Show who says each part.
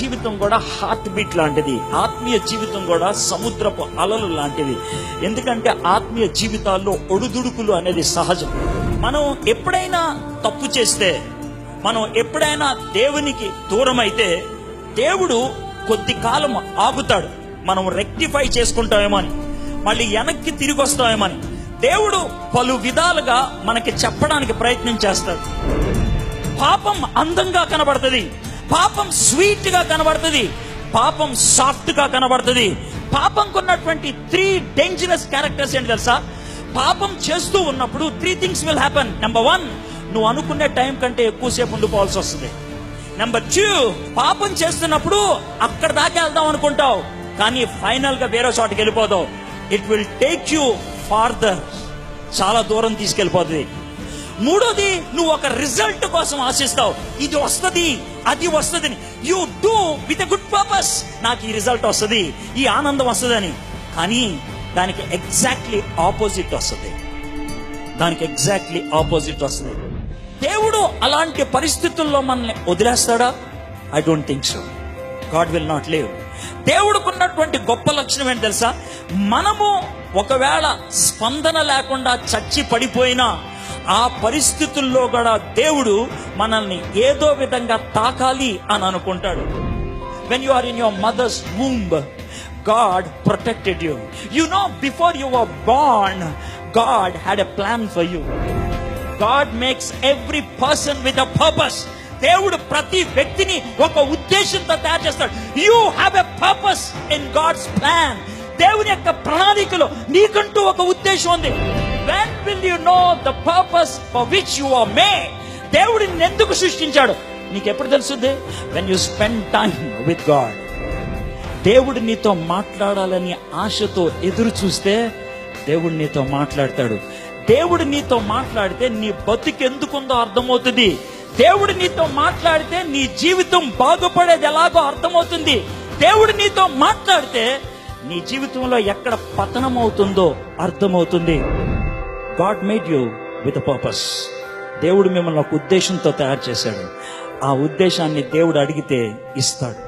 Speaker 1: జీవితం కూడా heart beat లాంటిది. ఆత్మీయ జీవితం కూడా సముద్రపు అలలు లాంటిది. ఎందుకంటే ఆత్మీయ జీవితాల్లో ఒడుదుడుకులు అనేది సహజం. మనం ఎప్పుడైనా తప్పు చేస్తే, మనం ఎప్పుడైనా దేవునికి దూరం అయితే, దేవుడు కొద్ది కాలం ఆగుతాడు. మనం రెక్టిఫై చేసుకుంటామేమో అని, మళ్ళీ వెనక్కి తిరిగి వస్తామేమో అని దేవుడు పలు విధాలుగా మనకి చెప్పడానికి ప్రయత్నం చేస్తాడు. పాపం అందంగా కనబడుతుంది, పాపం స్వీట్ గా కనబడుతుంది, పాపం సాఫ్ట్ గా కనబడుతుంది. పాపంకు ఉన్నటువంటి 3 డేంజరస్ క్యారెక్టర్స్ ఏంటి తెలుసా? పాపం చేస్తూ ఉన్నప్పుడు 3 థింగ్స్ విల్ హ్యాపెన్. నెంబర్ 1, నువ్వు అనుకునే టైం కంటే ఎక్కువసేపు ఉండిపోవాల్సి వస్తుంది. నెంబర్ 2, పాపం చేస్తున్నప్పుడు అక్కడ దాకా వెళ్దాం అనుకుంటావు, కానీ ఫైనల్ గా వేరే చోటకి వెళ్ళిపోతావు. It will take you farther, చాలా దూరం తీసుకెళ్ళిపోతుంది. మూడోది, నువ్వు ఒక రిజల్ట్ కోసం ఆశిస్తావు. ఇది వస్తుంది, అది వస్తుంది, you do with a good purpose. నాకు ఈ రిజల్ట్ వస్తుంది, ఈ ఆనందం వస్తుందని, కానీ దానికి ఎగ్జాక్ట్లీ ఆపోజిట్ వస్తుంది. దానికి ఎగ్జాక్ట్లీ ఆపోజిట్ వస్తుంది. దేవుడు అలాంటి పరిస్థితుల్లో మనల్ని వదిలేస్తాడా? I don't think so. God will not leave. దేవుడుకున్నటువంటి గొప్ప లక్షణం ఏంటి తెలుసా? మనము ఒకవేళ స్పందన లేకుండా చచ్చి పడిపోయినా ఆ పరిస్థితుల్లో కూడా దేవుడు మనల్ని ఏదో విధంగా తాకాలి అని అనుకుంటాడు. When you are in your mother's womb, God protected you. You know, before you were born, God had a plan for you. God makes every person with a purpose. దేవుడు ప్రతి వ్యక్తిని ఒక ఉద్దేశంతో తయారు చేస్తాడు. You have a purpose in God's plan. దేవుని యొక్క ప్రణాళికలో నీకంటూ ఒక ఉద్దేశం ఉంది. When will you know the purpose for which you are made? దేవుడు నిన్ను ఎందుకు సృష్టించాడు నీకు ఎప్పుడు తెలుస్తుంది? When you spend time with God. దేవుడు నీతో మాట్లాడాలని ఆశతో ఎదురు చూస్తే దేవుడు నీతో మాట్లాడతాడు. దేవుడు నీతో మాట్లాడితే నీ బతుకు ఎందుకుందో అర్థమవుతుంది. దేవుడు నీతో మాట్లాడితే నీ జీవితం బాగుపడేది ఎలాగో అర్థమవుతుంది. దేవుడు నీతో మాట్లాడితే నీ జీవితంలో ఎక్కడ పతనం అవుతుందో అర్థమవుతుంది. God made you with a purpose. దేవుడు మిమ్మల్ని ఒక ఉద్దేశంతో తయారు చేశాడు. ఆ ఉద్దేశాన్ని దేవుడు అడిగితే ఇస్తాడు.